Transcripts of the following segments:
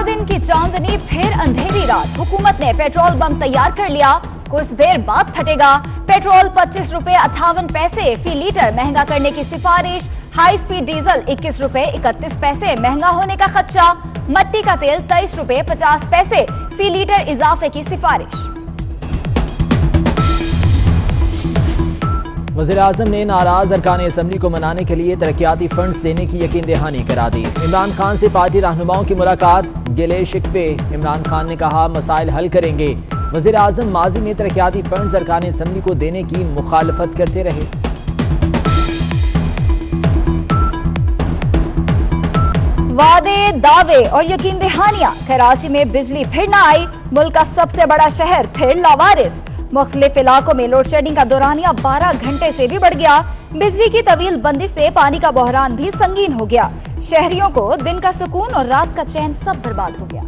दिन की चांदनी फिर अंधेरी रात। हुकूमत ने पेट्रोल बम तैयार कर लिया, कुछ देर बाद फटेगा। पेट्रोल 25 रुपए 58 पैसे फी लीटर महंगा करने की सिफारिश। हाई स्पीड डीजल 21 रुपए 31 पैसे महंगा होने का खदशा। मट्टी का तेल 23 रुपए 50 पैसे फी लीटर इजाफे की सिफारिश। वज़ीर-ए-आज़म ने नाराज अरकान असम्बली को मनाने के लिए तरक्याती फंड्स देने की यकीन दहानी करा दी। इमरान खान से पार्टी रहनुमाओं की मुलाकात, गिले शिकवे। इमरान खान ने कहा मसाइल हल करेंगे। वज़ीर-ए-आज़म माजी में तरक्याती फंड्स अरकान असम्बली को देने की मुखालफत करते रहे। वादे, दावे और यकीन दहानियां। कराची में बिजली फिर न आई, मुल्क का सबसे बड़ा शहर फिर लावारिस। मुख्तलिफ इलाकों में लोड शेडिंग का दौरानिया 12 घंटे से भी बढ़ गया। बिजली की तवील बंदिश से पानी का बहरान भी संगीन हो गया। शहरियों को दिन का सुकून और रात का चैन सब बर्बाद हो गया।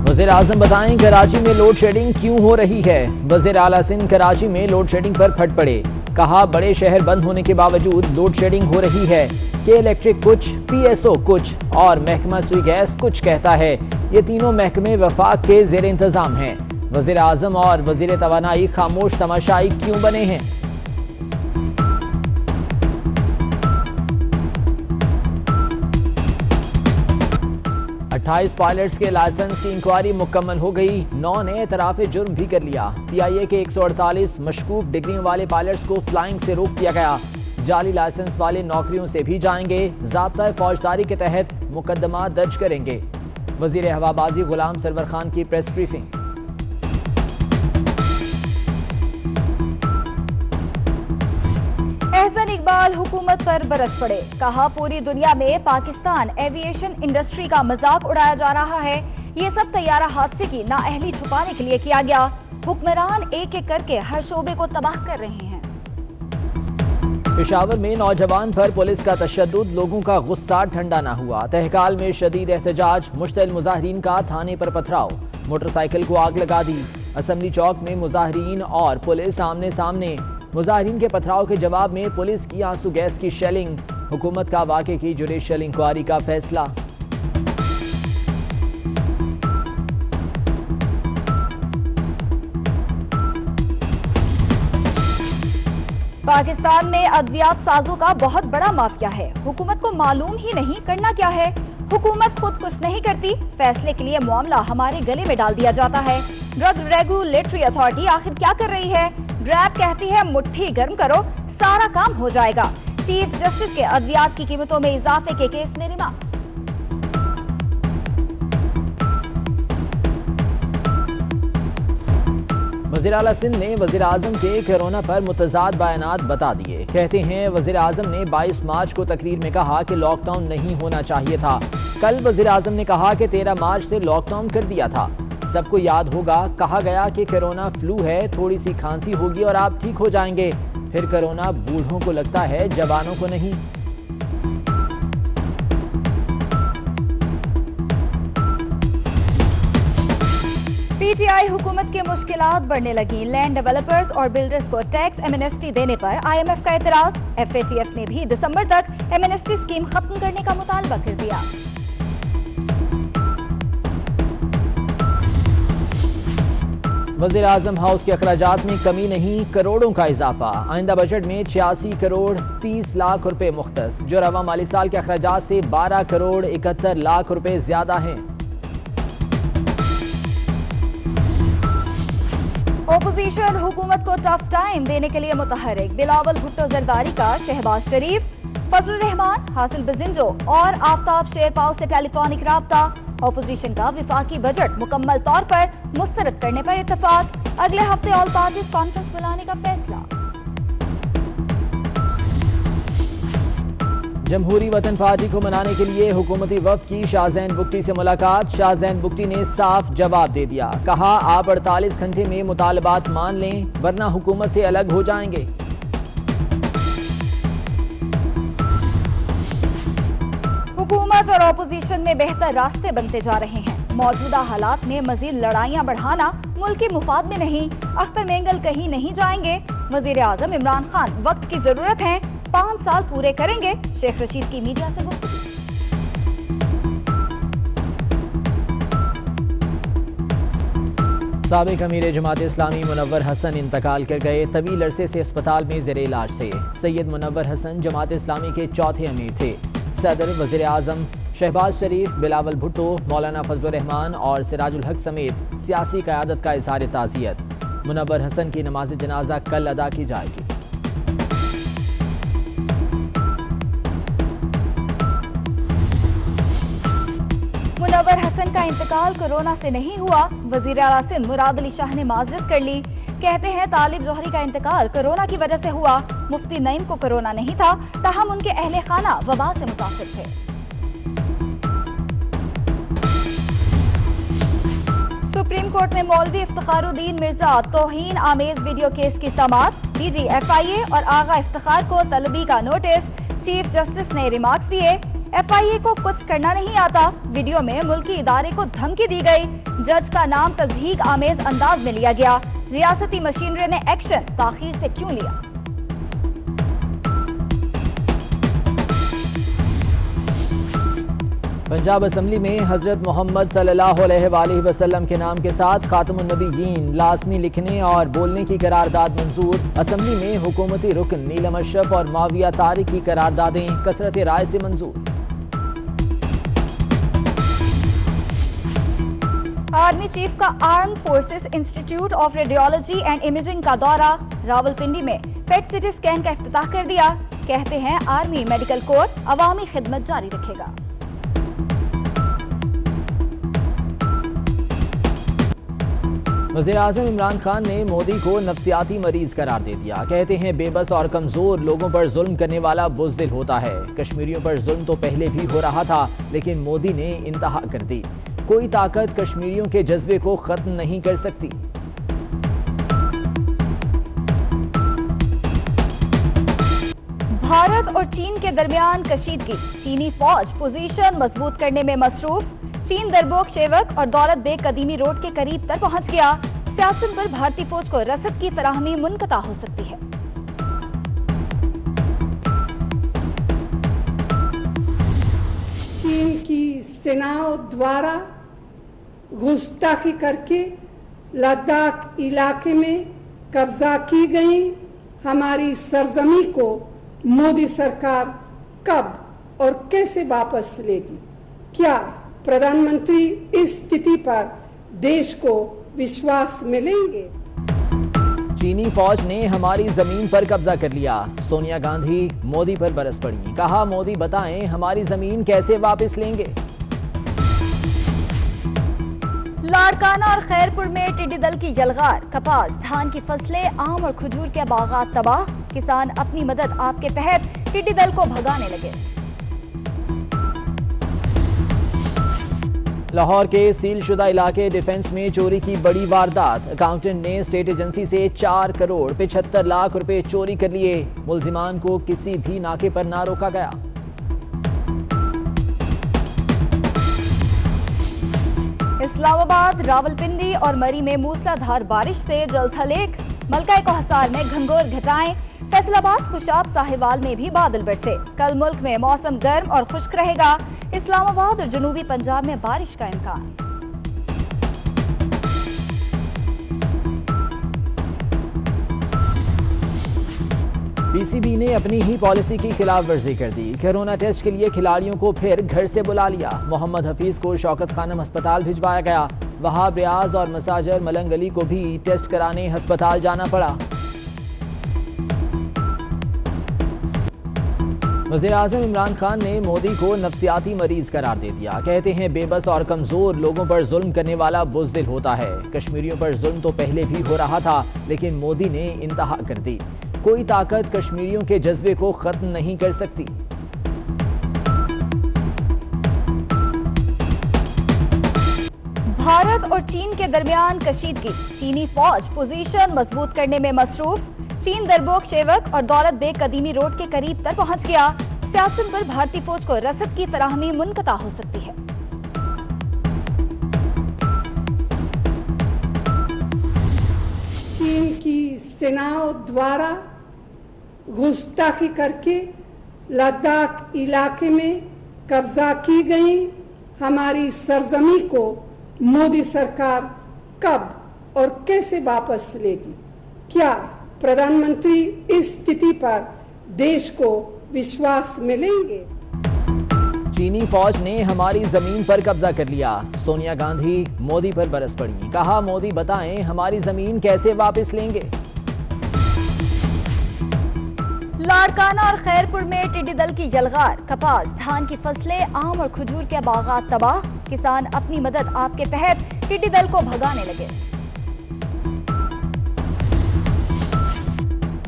वज़ीर आज़म बताएं कराची में लोड शेडिंग क्यों हो रही है। वज़ीर आला सिंध कराची में लोड शेडिंग पर फट पड़े। कहा बड़े शहर बंद होने के बावजूद लोड शेडिंग हो रही है। के इलेक्ट्रिक कुछ, PSO कुछ और महकमा सुई गैस कुछ कहता है। ये तीनों महकमे वफाक के ज़ेर इंतज़ाम हैं। वज़ीर आज़म और वज़ीर तवानाई खामोश तमाशाई क्यों बने हैं। अट्ठाईस पायलट्स के लाइसेंस की इंक्वायरी मुकम्मल हो गई। 9 ने एतराफ़ जुर्म भी कर लिया। PIA के 148 मशकूक डिग्रियों वाले पायलट्स को फ्लाइंग से रोक दिया गया। जाली लाइसेंस वाले नौकरियों से भी जाएंगे। ज़ाब्ता फौजदारी के तहत मुकदमा दर्ज करेंगे। वज़ीर हवाबाजी गुलाम सरवर खान की प्रेस ब्रीफिंग। एहसन इकबाल हुकूमत पर बरस पड़े। कहा पूरी दुनिया में पाकिस्तान एविएशन इंडस्ट्री का मजाक उड़ाया जा रहा है। ये सब तैयारा हादसे की नाअहली छुपाने के लिए किया गया। हुक्मरान एक एक करके हर शोबे को तबाह कर रहे हैं। पेशावर में नौजवान पर पुलिस का तशद्दुद, लोगों का गुस्सा ठंडा न हुआ। तहकाल में शदीद एहतजाज, मुश्तइल मुजाहिरीन का थाने पर पथराव, मोटरसाइकिल को आग लगा दी। असम्बली चौक में मुजाहिरीन और पुलिस आमने सामने। मुजाहिरीन के पथराव के जवाब में पुलिस की आंसू गैस की शेलिंग। हुकूमत का वाक़े की जुडिशल इंक्वायरी का फैसला। पाकिस्तान में अद्वियात साजों का बहुत बड़ा माफिया है। हुकूमत को मालूम ही नहीं करना क्या है। हुकूमत खुद कुछ नहीं करती, फैसले के लिए मामला हमारे गले में डाल दिया जाता है। ड्रग रेगुलेटरी अथॉरिटी आखिर क्या कर रही है। ड्रैब कहती है मुट्ठी गर्म करो, सारा काम हो जाएगा। चीफ जस्टिस के अद्वियात की कीमतों में इजाफे के केस में रिमार्क। वज़ीर आला सिंध ने वज़ीर आज़म के कोरोना पर मुतज़ाद बयानात बता दिए। कहते हैं वज़ीर आज़म ने 22 मार्च को तकरीर में कहा कि लॉकडाउन नहीं होना चाहिए था। कल वज़ीर आज़म ने कहा कि 13 मार्च से लॉकडाउन कर दिया था। सबको याद होगा, कहा गया कि कोरोना फ्लू है, थोड़ी सी खांसी होगी और आप ठीक हो जाएंगे। फिर कोरोना बूढ़ों को लगता है, जवानों को नहीं। PTI हुकूमत की मुश्किलात बढ़ने लगी। लैंड डेवलपर्स और बिल्डर्स को टैक्स एमनेस्टी देने पर IMF का एतराज। FATF ने भी दिसंबर तक एमनेस्टी स्कीम खत्म करने का मुतालबा कर दिया। वज़ीर आज़म हाउस के अखराजात में कमी नहीं, करोड़ों का इजाफा। आइंदा बजट में 86 करोड़ 30 लाख रुपए मुख्तस, जो रवा माली साल के अखराजात से 12 करोड़ 71 लाख रुपए ज्यादा हैं। ओपोजिशन हुकूमत को टफ टाइम देने के लिए मुतहरिक। बिलावल भुट्टो जरदारी का शहबाज शरीफ, फजलुर रहमान, हासिल बिजिंजो और आफ्ताब शेरपाव से टेलीफोनिक राब्ता। ओपोजिशन का विफाकी बजट मुकम्मल तौर पर मुस्तरद करने पर इत्तफाक। अगले हफ्ते ऑल पार्टीज कॉन्फ्रेंस बुलाने का फैसला। जमहूरी वतन पार्टी को मनाने के लिए हुकूमती वफ्द की शाहजैन बुगटी से मुलाकात। शाहजैन बुगटी ने साफ जवाब दे दिया। कहा आप 48 घंटे में मुतालबात मान लें, वरना हुकूमत से अलग हो जाएंगे। हुकूमत और ओपोजिशन में बेहतर रास्ते बनते जा रहे हैं। मौजूदा हालात में मजीद लड़ाइयां बढ़ाना मुल्की मुफाद में नहीं। अख्तर मेंगल कहीं नहीं जाएंगे। वजीर आजम इमरान खान वक्त की जरूरत है, 5 साल पूरे करेंगे। शेख रशीद की मीडिया से गुफ्तगू। साबिक अमीर जमात इस्लामी मुनव्वर हसन इंतकाल कर गए। तवील अरसे से अस्पताल में ज़ेरे इलाज थे। सैयद मुनव्वर हसन जमात इस्लामी के चौथे अमीर थे। सदर, वज़ीर आज़म शहबाज शरीफ, बिलावल भुट्टो, मौलाना फजल रहमान और सिराजुल हक समेत सियासी क़यादत का इज़हार ताज़ियत। मुनव्वर हसन की नमाज जनाजा कल अदा की जाएगी। मुनव्वर हसन का इंतकाल कोरोना से नहीं हुआ। वज़ीर आला सिंध मुराद अली शाह ने माजरत कर ली। कहते हैं तालिब जौहरी का इंतकाल कोरोना की वजह से हुआ। मुफ्ती नईम को कोरोना नहीं था, ताहम उनके अहले खाना वबा से मुतासिर थे। सुप्रीम कोर्ट में मौलवी इफ्तिखारुद्दीन मिर्जा तौहीन आमेज वीडियो केस की समाअत। डीजी FIA और आगा इफ्तिखार को तलबी का नोटिस। चीफ जस्टिस ने रिमार्क्स दिए। FIA को कुछ करना नहीं आता। वीडियो में मुल्की इदारे को धमकी दी गई। जज का नाम तज़हीक आमेज अंदाज में लिया गया। रियासती मशीनरी ने एक्शन ताखीर से क्यों लिया? पंजाब असम्बली में हजरत मोहम्मद सल्लल्लाहु अलैहि वसल्लम के नाम के साथ खातमुन नबीयीन लाजमी लिखने और बोलने की करारदाद मंजूर। असम्बली में हुकूमती रुकन नीलम अशरफ और माविया तारिक की करारदादें कसरत राय से मंजूर। आर्मी चीफ का armed forces institute of radiology and imaging का दौरा। रावलपिंडी में पेट सिटी स्कैन का इफ्तिताह कर दिया। कहते हैं आर्मी मेडिकल कोर अवामी खिदमत जारी रखेगा। वज़ीर आज़म इमरान खान ने मोदी को नफ्सियाती मरीज करार दे दिया। कहते हैं बेबस और कमजोर लोगों पर जुल्म करने वाला बुज़दिल होता है। कश्मीरियों पर जुल्म तो पहले भी हो रहा था, लेकिन मोदी ने इंतहा कर दी। कोई ताकत कश्मीरियों के जज्बे को खत्म नहीं कर सकती। भारत और चीन के दरमियान कशीदगी। चीनी फौज पोजीशन मजबूत करने में मसरूफ। चीन दरबोक शेवक और दौलत बेग कदीमी रोड के करीब तक पहुंच गया। सियाचिन पर भारतीय फौज को रसद की फराहमी मुनक़ता हो सकती है। चीन की सेनाओं द्वारा घुसपैठी करके लद्दाख इलाके में कब्जा की गई हमारी सरजमी को मोदी सरकार कब और कैसे वापस लेगी? क्या प्रधानमंत्री इस स्थिति पर देश को विश्वास मिलेंगे? चीनी फौज ने हमारी जमीन पर कब्जा कर लिया। सोनिया गांधी मोदी पर बरस पड़ी। कहा, मोदी बताएं हमारी जमीन कैसे वापस लेंगे? लाड़काना और खैरपुर में टिड्डी दल की यलगार। कपास, धान की फसलें, आम और खजूर के बागात तबाह। किसान अपनी मदद आपके तहत टिड्डी दल को भगाने लगे। लाहौर के सीलशुदा इलाके डिफेंस में चोरी की बड़ी वारदात। अकाउंटेंट ने स्टेट एजेंसी से 4 करोड़ 75 लाख रुपए चोरी कर लिए। मुलजिमान को किसी भी नाके पर ना रोका गया। इस्लामाबाद, रावलपिंडी और मरी में मूसलाधार बारिश से जलथलेक। मलका को हसार में घंघोर घटाएं। फैसलाबाद, खुशाब, साहिवाल में भी बादल बरसे। कल मुल्क में मौसम गर्म और खुश्क रहेगा। इस्लामाबाद और जनूबी पंजाब में बारिश का इम्कान। PCB ने अपनी ही पॉलिसी की खिलाफ वर्जी कर दी। कोरोना टेस्ट के लिए खिलाड़ियों को फिर घर से बुला लिया। मोहम्मद हफीज को शौकत खानम अस्पताल भिजवाया गया। वहाब रियाज और मसाजर मलंग अली को भी टेस्ट कराने अस्पताल जाना पड़ा। वज़ीर आज़म इमरान खान ने मोदी को नफ्सियाती मरीज करार दे दिया। कहते हैं बेबस और कमजोर लोगों पर जुल्म करने वाला बुज़दिल होता है। कश्मीरियों पर जुल्म तो पहले भी हो रहा था, लेकिन मोदी ने इंतहा कर दी। कोई ताकत कश्मीरियों के जज्बे को खत्म नहीं कर सकती। भारत और चीन के दरमियान कशीदगी। चीनी फौज पोजीशन मजबूत करने में मसरूफ। चीन दरबोक शेवक और दौलत बेग कदीमी रोड के करीब तक पहुंच गया। सियाचिन पर भारतीय फौज को रसद की फराहमी मुनक़ता हो सकती है। चीन की सेनाओं द्वारा गुस्ताखी करके लद्दाख इलाके में कब्जा की गई हमारी सरजमी को मोदी सरकार कब और कैसे वापस लेगी? क्या प्रधानमंत्री इस स्थिति पर देश को विश्वास में लेंगे? चीनी फौज ने हमारी जमीन पर कब्जा कर लिया। सोनिया गांधी मोदी पर बरस पड़ी। कहा, मोदी बताएं हमारी जमीन कैसे वापस लेंगे। लाड़काना और खैरपुर में टिड्डी दल की यलगार, कपास, धान की फसलें, आम और खजूर के बागात तबाह। किसान अपनी मदद आपके तहत टिड्डी दल को भगाने लगे।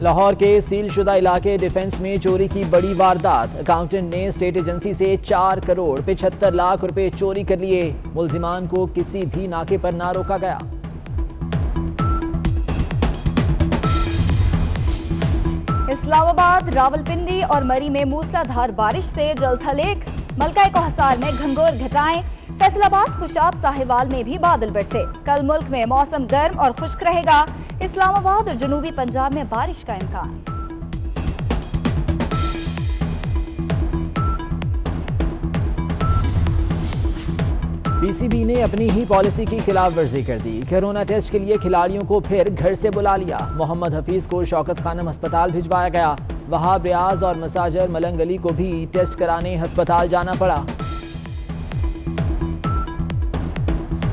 लाहौर के सीलशुदा इलाके डिफेंस में चोरी की बड़ी वारदात। अकाउंटेंट ने स्टेट एजेंसी से 4 करोड़ 75 लाख रुपए चोरी कर लिए। मुल्जिमान को किसी भी नाके पर ना रोका गया। इस्लामाबाद, रावलपिंडी और मरी में मूसलाधार बारिश से जलथलेक, मलका को हसार में घंघोर घटाएं। फैसलाबाद, खुशाब, साहिवाल में भी बादल बरसे। कल मुल्क में मौसम गर्म और खुश्क रहेगा। इस्लामाबाद और जनूबी पंजाब में बारिश का इम्कान। पीसीबी ने अपनी ही पॉलिसी की खिलाफ वर्जी कर दी। कोरोना टेस्ट के लिए खिलाड़ियों को फिर घर से बुला लिया। मोहम्मद हफीज को शौकत खानम अस्पताल भिजवाया गया। वहाब रियाज और मसाजर मलंग अली को भी टेस्ट कराने अस्पताल जाना पड़ा।